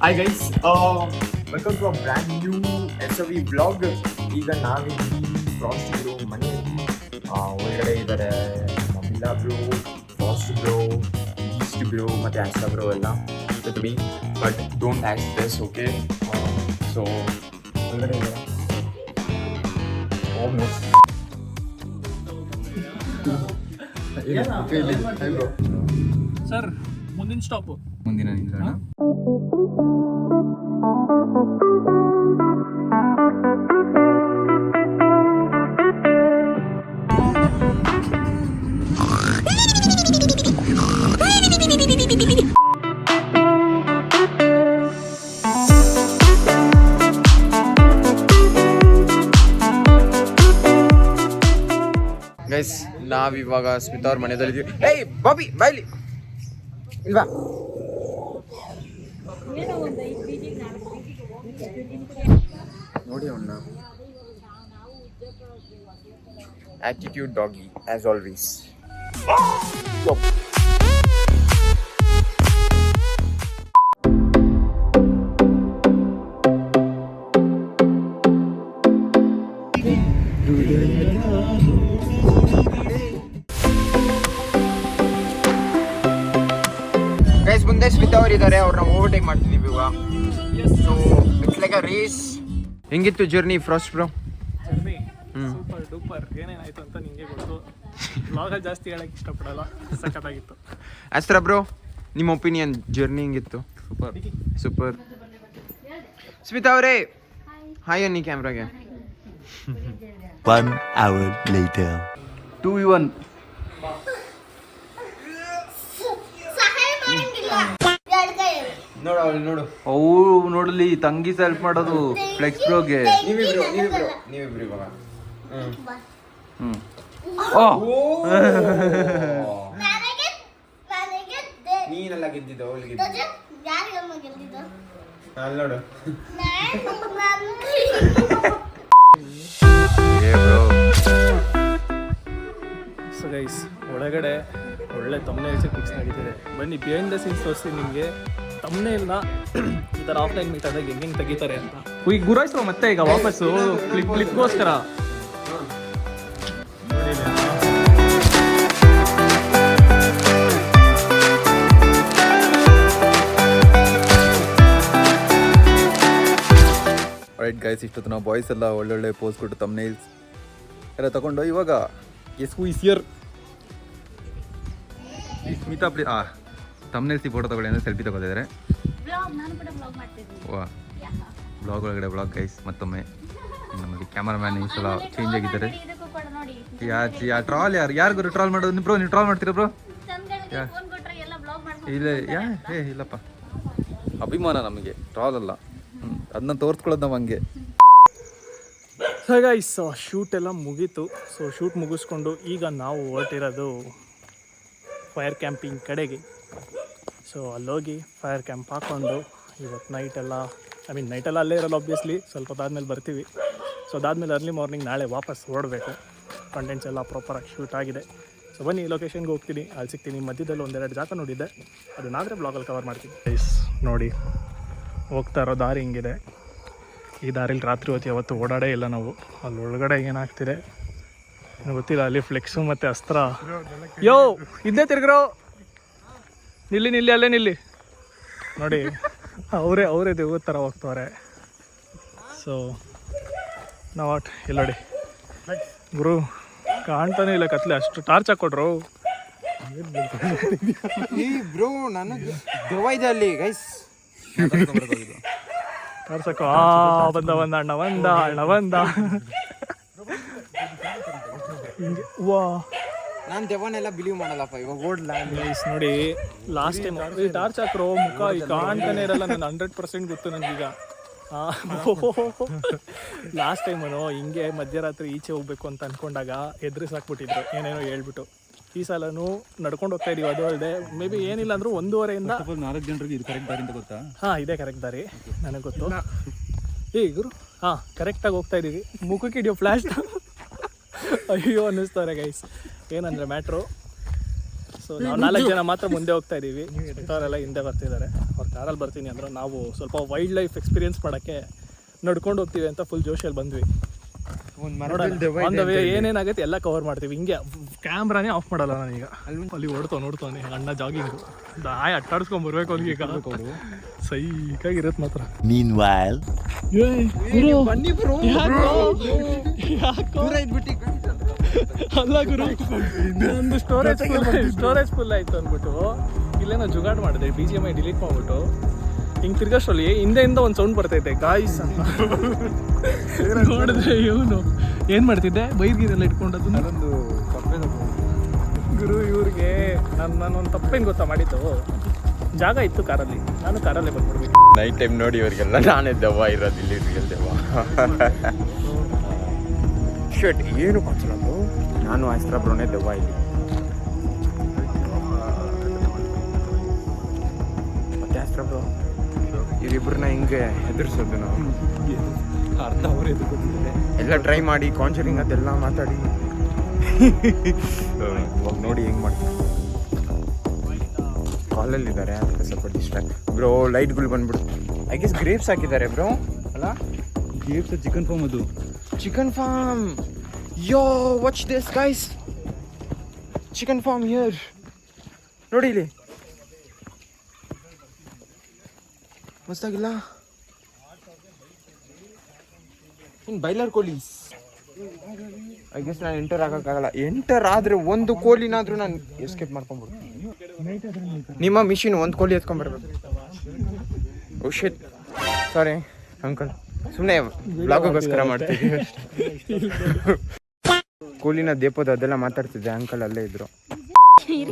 Hi guys, welcome to a brand new SOV vlog. ಈಗ ನಾವಿಲ್ಲಿ frost bro ಮನೆಯಲ್ಲಿ ಒಳಗಡೆ ಇದ್ದಾರೆ ಮಮಿಲಾ bro, fast bro, east bro ಮತ್ತು ಆಸ್ಟಾ ಬ್ರೋ ಎಲ್ಲ with me. But don't act this, okay? So ಒಳಗಡೆ ಇದ್ದಾರೆ ಆಲ್ಮೋಸ್ಟ್. ಸರ್ ಮುಂದಿನ ಸ್ಟಾಪು ಮುಂದಿನ ನಿಲ್ದಾಣ ಗೈಸ್, ನಾವಿವಾಗ ಸ್ಮಿತಾ ಅವ್ರ ಮನೆಯಲ್ಲಿದ್ದೀವಿ. ಏಯ್ ಬಾಬಿ ಬಾಯ್ಲಿ ಇಲ್ವಾ? ನೋಡಿ ಅವನ್ನ attitude doggy as always. Guys, ಮುಂದೆ ಸ್ಮಿತಾ ಅವ್ರು ಇದ್ದಾರೆ, ಅವ್ರನ್ನ ಓವರ್ಟೇಕ್ ಮಾಡ್ತಿದ್ದೀವಿ ಇವಾಗ. So it's like a race. ಹೆಂಗಿತ್ತು journey fast bro? Journey super duper. ಏನೇನಾಯ್ತು ಅಂತ ನಿಮಗೆ ಗೊತ್ತು. ವ್ಲಾಗಲ್ಲಿ ಜಾಸ್ತಿ ಹೇಳಕ್ಕೆ ಇಷ್ಟಪಡಲ್ಲ. ಸಖತ್ತಾಗಿತ್ತು. ಆಸ್ಟ್ರಾ ಬ್ರೋ, ನಿಮ್ಮ ಒಪಿನಿಯನ್ ಜರ್ನಿ ಹೆಂಗಿತ್ತು? Super super. ಸ್ಮಿತಾ ಅವರೇ ಹಾಯ್ ಅನ್ನಿ ಕ್ಯಾಮ್ರಾಗೆ. 1 hour later. 2v1 ನೋಡು ಅವಳು ನೋಡು. ಅವ್ರು ನೋಡಲಿ ತಂಗಿ ಸೆಲ್ಫ್ ಮಾಡೋದು ಫ್ಲೆಕ್ಸ್ ಬ್ರೋಗೆ. ನೀವಿಬ್ರು ಇವಾಗ ನೀನೆಲ್ಲ ಗೆದ್ದಿದ್ದ ಅವಳು ಗೆದ್ದಿದ್ದ ಅಲ್ಲಿ ನೋಡು. ಸೊ ಗೈಸ್, ಒಳಗಡೆ ಒಳ್ಳೆ ತಮ್ನೇಲ್ಸ್ ಫಿಕ್ಸ್ ನಡೀತಿದೆ. ಬನ್ನಿ ಬಿಹೈಂಡ್ ದ ಸೀನ್ಸ್ ತೋರಿಸ್ತೀನಿ ನಿಮಗೆ. ತಮ್ನೇಲ್ನ ಈ ಥರ ಆಫ್ಲೈನ್ ಮೀಟ್ ಆದಾಗ ಹೆಂಗೆ ತೆಗಿತಾರೆ ಅಂತ. ಈಗ ಗುರಾಯಿಸುವ ಮತ್ತೆ ಈಗ ವಾಪಸ್ಸು ಕ್ಲಿಪ್ಗೋಸ್ಕರ. ರೈಟ್ ಗೈಸ್, ಇಷ್ಟೊತ್ತು ನಾವು ಬಾಯ್ಸ್ ಎಲ್ಲ ಒಳ್ಳೊಳ್ಳೆ ಪೋಸ್ ಕೊಟ್ಟು ತಮ್ನೇಲ್ಸ್ ಎಲ್ಲ ತಗೊಂಡು ಇವಾಗ yes who is here Smita ತಮ್ನೇಲ್ಸಿ ಫೋಟೋ ತಗೊಳ್ಳಿ ಅಂದರೆ ಸೆಲ್ಫಿ ತಗೋತಿದ್ದಾರೆ. ವಾ, ಬ್ಲಾಗ್ ಒಳಗಡೆ ಬ್ಲಾಗ್ ಗೈಸ್. ಮತ್ತೊಮ್ಮೆ ನಮ್ಮಲ್ಲಿ ಕ್ಯಾಮರಾಮ್ಯಾನ್ ಈ ಸಲ ಚೇಂಜ್ ಆಗಿದ್ದಾರೆ. ಟ್ರಾಲ್ ಯಾರು ಟ್ರಾಲ್ ಮಾಡೋದು? ಬ್ರೋ ನೀವು ಟ್ರಾಲ್ ಮಾಡ್ತೀರಾ ಬ್ರೋ? ಇಲ್ಲ ಇಲ್ಲಪ್ಪ, ಅಭಿಮಾನ ನಮಗೆ, ಟ್ರಾಲ್ ಅಲ್ಲ. ಅದನ್ನ ತೋರಿಸ್ಕೊಳ್ಳೋದು ನಾವು ಹಂಗೆ. ಸೊ ಗೈಸ್, ಶೂಟ್ ಎಲ್ಲ ಮುಗೀತು. ಸೊ ಶೂಟ್ ಮುಗಿಸ್ಕೊಂಡು ಈಗ ನಾವು ಹೊರಟಿರೋದು ಫೈರ್ ಕ್ಯಾಂಪಿಂಗ್ ಕಡೆಗೆ. ಸೊ ಅಲ್ಲೋಗಿ ಫೈರ್ ಕ್ಯಾಂಪ್ ಹಾಕ್ಕೊಂಡು ಇವತ್ತು ನೈಟೆಲ್ಲ ಅಲ್ಲೇ ಇರೋಲ್ಲ ಆಬ್ವಿಯಸ್ಲಿ. ಸ್ವಲ್ಪ ಹೊತ್ತಾದ್ಮೇಲೆ ಬರ್ತೀವಿ. ಸೊ ಅದಾದಮೇಲೆ ಅರ್ಲಿ ಮಾರ್ನಿಂಗ್ ನಾಳೆ ವಾಪಸ್ ಹೊರಡಬೇಕು. ಕಂಟೆಂಟ್ಸ್ ಎಲ್ಲ ಪ್ರಾಪರಾಗಿ ಶೂಟ್ ಆಗಿದೆ. ಸೊ ಬನ್ನಿ ಲೊಕೇಶನ್ಗೆ ಹೋಗ್ತೀನಿ, ಅಲ್ಲಿ ಸಿಗ್ತೀನಿ. ಮಧ್ಯದಲ್ಲಿ ಒಂದೆರಡು ಜಾಗ ನೋಡಿದ್ದೆ, ಅದನ್ನಾದರೆ ಬ್ಲಾಗಲ್ಲಿ ಕವರ್ ಮಾಡ್ತೀನಿ. ಗೈಸ್ ನೋಡಿ, ಹೋಗ್ತಾ ಇರೋ ದಾರಿ ಹಿಂಗಿದೆ. ಈ ದಾರಿಲಿ ರಾತ್ರಿ ಹೊತ್ತು ಯಾವತ್ತು ಓಡಾಡೇ ಇಲ್ಲ ನಾವು. ಅಲ್ಲಿ ಒಳಗಡೆ ಏನಾಗ್ತಿದೆ ನನಗೆ ಗೊತ್ತಿಲ್ಲ. ಅಲ್ಲಿ ಫ್ಲೆಕ್ಸು ಮತ್ತು ಅಸ್ತ್ರ. ಯೋ ಇದ್ದೇ ತಿರ್ಗ್ರೋ, ನಿಲ್ಲಿ ಅಲ್ಲೇ ನಿಲ್ಲಿ ನೋಡಿ. ಅವರೇ ದೇವ್ರ ಥರ ಹೋಗ್ತವ್ರೆ. ಸೊ ನಾವು ಇಲ್ಲ ನೋಡಿ ಗುರು, ಕಾಣ್ತಾನೆ ಇಲ್ಲ ಕತ್ಲೆ, ಅಷ್ಟು ಟಾರ್ಚ್ ಹಾಕ್ಕೊಟ್ರು. ಬ್ರೋ ನನಗೆ ದೆವ್ವ ಇದೆ ಅಲ್ಲಿ ಗೈಸ್. ಟಾರ್ಚ್ ಹಾಕೋ. ಬಂದ ಅಣ್ಣ ಬಂದ. ವಾ, ನಾನು ದೆವ್ವನೆಲ್ಲ ಬಿಲೀವ್ ಮಾಡಲ್ಲಪ್ಪ. ಇವಾಗ ಓಡ್ಲಾ ನೋಡಿ, ಲಾಸ್ಟ್ ಟೈಮ್ ಟಾರ್ಚ್ ಹಾಕ್ರೋ ಮುಖ ಈಗ ಕಾಣ್ತಾನೆ ಇರಲ್ಲ. ನಾನು 100% ಗೊತ್ತು ನನಗೀಗ. ಲಾಸ್ಟ್ ಟೈಮನು ಹಿಂಗೆ ಮಧ್ಯರಾತ್ರಿ ಈಚೆ ಹೋಗ್ಬೇಕು ಅಂತ ಅಂದ್ಕೊಂಡಾಗ ಎದುರಿಸಾಕ್ಬಿಟ್ಟಿದ್ರು, ಏನೇನೋ ಹೇಳ್ಬಿಟ್ಟು. ಈ ಸಲನೂ ನಡ್ಕೊಂಡು ಹೋಗ್ತಾ ಇದೀವಿ. ಅದು ಅಲ್ಲದೆ ಮೇ ಬಿ ಏನಿಲ್ಲ ಅಂದರೂ 1:30ಇಂದ 4 ಜನರಿಗೆ ಇದು ಕರೆಕ್ಟ್ ದಾರಿ ಅಂತ ಗೊತ್ತಾ? ಹಾಂ, ಇದೇ ಕರೆಕ್ಟ್ ದಾರಿ, ನನಗೆ ಗೊತ್ತು. ಗುರು, ಹಾಂ ಕರೆಕ್ಟಾಗಿ ಹೋಗ್ತಾ ಇದ್ದೀವಿ. ಮುಖಕ್ಕೆ ಹಿಡಿಯೋ ಫ್ಲ್ಯಾಶ್ ಅಯ್ಯೋ ಅನ್ನಿಸ್ತಾರೆ ಗೈಸ್. ಏನಂದರೆ ಮ್ಯಾಟ್ರು, ಸೊ ನಾವು 4 ಜನ ಮಾತ್ರ ಮುಂದೆ ಹೋಗ್ತಾ ಇದ್ದೀವಿ, ಅವರೆಲ್ಲ ಹಿಂದೆ ಬರ್ತಿದ್ದಾರೆ. ಅವ್ರು ಕಾರಲ್ಲಿ ಬರ್ತೀನಿ ಅಂದ್ರೆ ನಾವು ಸ್ವಲ್ಪ ವೈಲ್ಡ್ ಲೈಫ್ ಎಕ್ಸ್ಪೀರಿಯನ್ಸ್ ಮಾಡೋಕ್ಕೆ ನಡ್ಕೊಂಡು ಹೋಗ್ತೀವಿ ಅಂತ ಫುಲ್ ಜೋಶಲ್ಲಿ ಬಂದ್ವಿ. ಆನ್ ದ ವೇ ಏನೇನಾಗುತ್ತೆ ಎಲ್ಲ ಕವರ್ ಮಾಡ್ತೀವಿ. ಹಿಂಗೆ ಕ್ಯಾಮ್ರಾನೇ ಆಫ್ ಮಾಡಲ್ಲ ನಾನೀಗ. ಅಲ್ಲಿ ನೋಡ್ತಾನೆ ಅಣ್ಣ ಜಾಗಿಂಗು ಅಟ್ಟಾಡ್ಸ್ಕೊಂಡ್ ಬರ್ಬೇಕು ಅವ್ನಿಗೆ. ಈಗ ಸೈಕಾಗಿರತ್ತೆ ಮಾತ್ರ. Meanwhile, ಅಲ್ಲ ಗುರು, ಒಂದು ಸ್ಟೋರೇಜ್ ಫುಲ್ ಆಯ್ತು ಅಂದ್ಬಿಟ್ಟು ಇಲ್ಲೇನೋ ಜುಗಾಡ್ ಮಾಡಿದೆ, BGMI ಡಿಲೀಟ್ ಮಾಡ್ಬಿಟ್ಟು ಹಿಂಗೆ ತಿರ್ಗಷ್ಟರಲ್ಲಿ ಹಿಂದೆಯಿಂದ ಒಂದು ಸೌಂಡ್ ಬರ್ತೈತೆ ಗಾಯ್ಸ್ ಅಂತ ನೋಡಿದ್ರೆ ಇವನು ಏನು ಮಾಡ್ತಿದ್ದೆ ಬೈರ್ಗೀರೆಲ್ಲ ಇಟ್ಕೊಂಡದ್ದು ಅದೊಂದು ಗುರು. ಇವ್ರಿಗೆ ನಾನೊಂದು ತಪ್ಪೇನು ಗೊತ್ತಾ ಮಾಡಿದ್ದು, ಜಾಗ ಇತ್ತು ಕಾರಲ್ಲಿ, ನಾನು ಕಾರಲ್ಲೇ ಬಂದ್ಬಿಡ್ಬೇಕು. ನೈಟ್ ಟೈಮ್ ನೋಡಿ ಇವರಿಗೆಲ್ಲ ನಾನೇ ದೆವ್ವ ಇರೋದು, ಇಲ್ಲಿ ರಿಯಲ್ ದೆವ್ವ. ಶರ್ಟ್ ಏನು ಕಾಣಿಸಲ್ಲ, ನಾನು ಆಸ್ತ್ರ ಬ್ರೋನೇ ದೆವ್ವ ಇಲ್ಲಿ. ಮತ್ತೆ ಆಸ್ತ್ರ ಬ್ರೋ ಇವರಿಬ್ಬರನ್ನ ಹಿಂಗೆ ಹೆದರ್ಸೋದು ನಾವು. ಅರ್ಧ ಅವ್ರು ಎದುರ್ಕೊತಿದ್ದಾರೆ. ಎಲ್ಲ ಟ್ರೈ ಮಾಡಿ ಕಾನ್ಸರಿಂಗ್ ಅದೆಲ್ಲ ಮಾತಾಡಿ ಇವಾಗ ನೋಡಿ ಹೆಂಗೆ ಮಾಡ್ತಾರೆ. ಕಾಲಲ್ಲಿದ್ದಾರೆ, ಅದಕ್ಕೆ ಸ್ವಲ್ಪ ಡಿಸ್ಟ್ರಾಕ್ಟ್. ಬ್ರೋ ಲೈಟ್ಗಳು ಬಂದ್ಬಿಡ್ತು. ಐ ಗೆಸ್ ಗ್ರೇಪ್ಸ್ ಹಾಕಿದ್ದಾರೆ ಬ್ರೋ, ಅಲ್ಲ? ಗ್ರೇಪ್ಸ್ ಚಿಕನ್ ಫಾರ್ಮ್, ಅದು chicken farm. Yo watch this guys, chicken farm here. ನೋಡಿ ಇಲ್ಲಿ ಮಸ್ತಾಗಿಲ್ಲ. ಇನ್ನು ಬೈಲರ್ ಕೋಲೀಸ್. ಐ ಗೆಸ್ ನಾನು ಎಂಟರ್ ಆಗೋಕ್ಕಾಗಲ್ಲ. ಎಂಟರ್ ಆದರೆ ಒಂದು ಕೋಲಿನಾದರೂ ನಾನು ಎಸ್ಕೇಪ್ ಮಾಡ್ಕೊಂಡ್ಬಿಡ್ತೀನಿ. ನಿಮ್ಮ ಮಿಷಿನ್ ಒಂದು ಕೋಲಿ ಎತ್ಕೊಂಡ್ಬರ್ಬೇಕು. ಓ ಶಿಟ್, ಸಾರಿ ಅಂಕಲ್, ಸುಮ್ಮನೆ ಬ್ಲಾಗೋಸ್ಕರ ಮಾಡ್ತಿದ್ವಿ ಅಷ್ಟೇ. ಕೋಲಿನ ದೇಪೋದು ಅದೆಲ್ಲ ಮಾತಾಡ್ತಿದ್ದೆ, ಅಂಕಲ್ ಅಲ್ಲೇ ಇದ್ರು.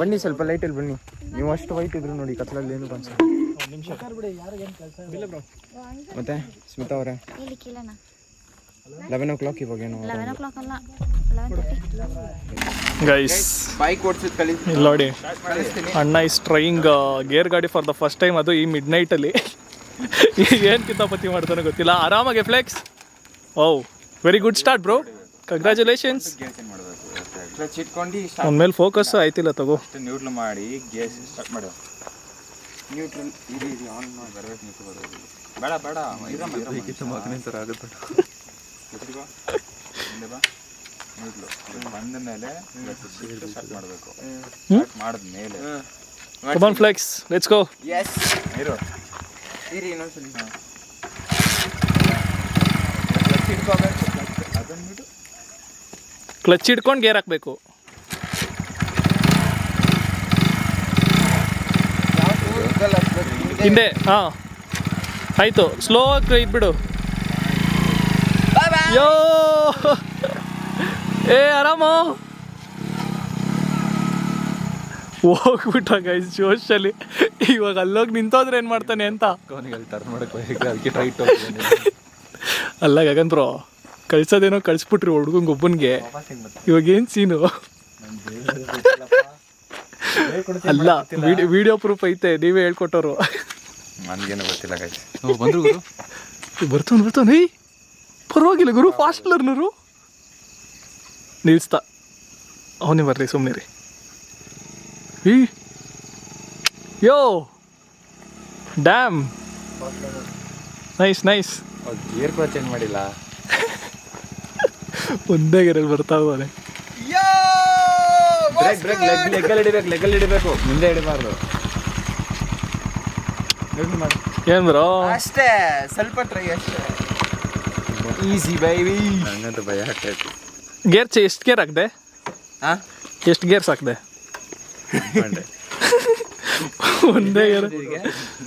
ಬನ್ನಿ ಸ್ವಲ್ಪ ಲೈಟಲ್ಲಿ ಬನ್ನಿ. ನೀವು ಅಷ್ಟು ವೈಟ್ ಇದ್ರು ನೋಡಿ, ಕತ್ಲಲ್ಲಿ ಏನು ಕಾಣಿಸ್ತಾ. ಮತ್ತೆ ಸ್ಮಿತಾ ಅವರೇ 11 o'clock ಇವಾಗೇನು ಗೈಸ್ ಬೈಕ್ ಓಡಿಸಿದ್ ಕಲಿ ಇಲ್ಲಿ ನೋಡಿ, ಅಣ್ಣ ಇಸ್ ಟ್ರೈಯಿಂಗ್ ಗೇರ್ ಗಾಡಿ ಫಾರ್ ದ ಫಸ್ಟ್ ಟೈಮ್, ಅದು ಈ ಮಿಡ್ ನೈಟಲ್ಲಿ. ಏನು ಕಿತಾಪತಿ ಮಾಡ್ತಾನೋ ಗೊತ್ತಿಲ್ಲ. ಆರಾಮಾಗಿ flex. Oh very good start bro, congratulations. ಅವನ ಮೇಲೆ ಫೋಕಸ್ ಆಯ್ತಿಲ್ಲ, ತಗೋ. ನ್ಯೂಟ್ರಲ್ ಮಾಡಿ ಗ್ಯಾಸ್ ಸ್ಟಾರ್ಟ್ ಮಾಡು. ನ್ಯೂಟ್ರಲ್ ಇರಿ ಆನ್ ಮಾಡಿ ಬರಬೇಕು. ನ್ಯೂಟ್ರಲ್ ಬರೋದು ಬೇಡ ಬೇಡ, ಥರ ಆಗುತ್ತೆ. ನ್ಯೂಟ್ರಲ್ ಬಂದ ಮೇಲೆ ಸ್ಟಾರ್ಟ್ ಮಾಡಬೇಕು. ಸ್ಟಾರ್ಟ್ ಮಾಡಿದ್ಮೇಲೆ come on flex, let's go. Yes ಇರು ಇರಿ ಇನ್ನೊಂದ್ಸಲಿ. ಅದನ್ಬಿಟ್ಟು ಕ್ಲಚ್ ಹಿಡ್ಕೊಂಡು ಗೇರ್ ಹಾಕಬೇಕು. ಹಿಂದೆ ಹಾಂ ಆಯಿತು, ಸ್ಲೋ ಇದ್ಬಿಡು. ಯೋ ಏ ಆರಾಮ ಹೋಗ್ಬಿಟ್ಟ ಗೈಸ್ ಜೋಶಲ್ಲಿ. ಇವಾಗ ಅಲ್ಲೋಗಿ ನಿಂತೋದ್ರೆ ಏನು ಮಾಡ್ತಾನೆ ಅಂತ ಅವನಿಗೆ ಅಲ್ಲಿ ಟರ್ನ್ ಮಾಡೋಕ್ಕೆ ಅದಕ್ಕೆ ರೈಟ್ ಅಲ್ಲ ಗಗನ್ ಬ್ರೋ, ಕಳ್ಸೋದೇನೋ ಕಳಿಸ್ಬಿಟ್ರಿ ಹುಡುಗಂಗೆ ಒಬ್ಬನಿಗೆ. ಇವಾಗ ಏನು ಸೀನು ಅಲ್ಲ, ವಿಡಿಯೋ ಪ್ರೂಫ್ ಐತೆ, ನೀವೇ ಹೇಳ್ಕೊಟ್ಟವ್ರು. ನನಗೇನು ಗೊತ್ತಿಲ್ಲ ಗೈಸ್. ಬಂದ್ರು ಗುರು, ಬರ್ತಾನೆ. ಪರವಾಗಿಲ್ಲ ಗುರು, ಫಾಸ್ಟ್ ಲರ್ನರು. ನಿಲ್ಸ್ತಾ ಅವನೇ ಬರ್ರಿ, ಸುಮ್ಮನೆ ರೀ. ಯೋ ಡ್ಯಾಮ್, ನೈಸ್ ನೈಸ್. ಗೇರ್ ಕೂಡ ಚೇಂಜ್ ಮಾಡಿಲ್ಲ, ಒಂದೇ ಗೇರಲ್ಲಿ ಬರ್ತಾ ಹೋಗೋನೆ. ಲೆಗ್ಗಲ್ಲಿ ಹಿಡಿಬೇಕು, ಮುಂದೆ ಹಿಡಿಬಾರ್ದು. ಏನ್ ಬ್ರೋ ಅಷ್ಟೇ, ಸ್ವಲ್ಪ ಟ್ರೈ ಅಷ್ಟೇ. ಈಸಿ ಬೈವಿ. ನಂಗಂತೂ ಭಯ ಆಗ್ತೈತಿ. ಗೇರ್ ಎಷ್ಟು ಗೇರ್ ಹಾಕ್ದೆ? ಹಾಂ, ಎಷ್ಟು ಗೇರ್ಸ್ ಹಾಕ್ದೆ? ಒಂದೇ ಗೇರ್.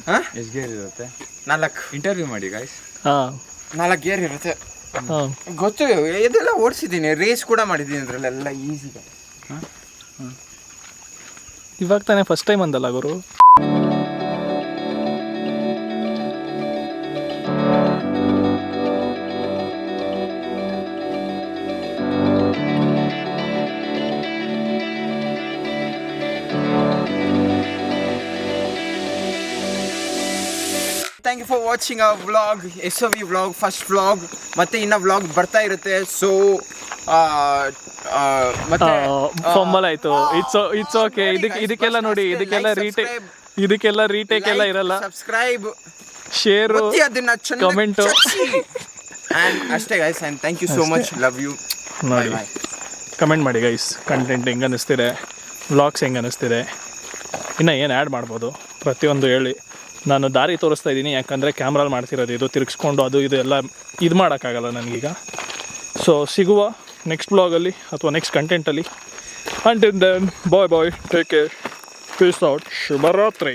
ಹಾಂ, ಎಷ್ಟು ಗೇರ್ ಇರುತ್ತೆ? 4 ಇಂಟರ್ವ್ಯೂ ಮಾಡಿ ಗಾಯ್ಸ್. ಹಾಂ 4 ಗೇರ್ ಇರುತ್ತೆ. ಹಾಂ ಗೊತ್ತು, ಇದೆಲ್ಲ ಓಡಿಸಿದ್ದೀನಿ, ರೇಸ್ ಕೂಡ ಮಾಡಿದ್ದೀನಿ ಅದರಲ್ಲೆಲ್ಲ ಈಸಿ. ಇವಾಗ ತಾನೇ ಫಸ್ಟ್ ಟೈಮ್ ಅಂದಲ್ಲ ಗುರು. Thank you for watching our vlog, SOV vlog, first vlog. ಮತ್ತು ಇನ್ನೂ ವ್ಲಾಗ್ ಬರ್ತಾ ಇರುತ್ತೆ. ಸೊ ಮತ್ತೆ ಫಂಬಲ್ ಆಯ್ತು. It's okay. ಇದಕ್ಕೆಲ್ಲ ನೋಡಿ, ಇದಕ್ಕೆಲ್ಲ ರೀಟೇಕ್ ಎಲ್ಲ ಇರಲ್ಲ. ಸಬ್ಸ್ಕ್ರೈಬ್, ಶೇರು, ಕಮೆಂಟ್ ಅಷ್ಟೇ guys. And thank you so much. Love you. ನೋಡಿ, ಕಮೆಂಟ್ ಮಾಡಿ ಗೈಸ್. ಕಂಟೆಂಟ್ ಹೆಂಗೆ ಅನ್ನಿಸ್ತಿದೆ, ವ್ಲಾಗ್ಸ್ ಹೆಂಗೆ ಅನ್ನಿಸ್ತಿದೆ, ಇನ್ನು ಏನು ಆ್ಯಡ್ ಮಾಡ್ಬೋದು ಪ್ರತಿಯೊಂದು ಹೇಳಿ. ನಾನು ದಾರಿ ತೋರಿಸ್ತಾ ಇದ್ದೀನಿ, ಯಾಕಂದರೆ ಕ್ಯಾಮ್ರಲ್ಲಿ ಮಾಡ್ತಿರೋದು ಇದು, ತಿರುಗಿಸ್ಕೊಂಡು ಅದು ಇದು ಎಲ್ಲ ಇದು ಮಾಡೋಕ್ಕಾಗಲ್ಲ ನನಗೀಗ. ಸೊ ಸಿಗುವ ನೆಕ್ಸ್ಟ್ ಬ್ಲಾಗಲ್ಲಿ ಅಥವಾ ನೆಕ್ಸ್ಟ್ ಕಂಟೆಂಟಲ್ಲಿ. Until then bye, take care, peace out, ಶುಭರಾತ್ರಿ.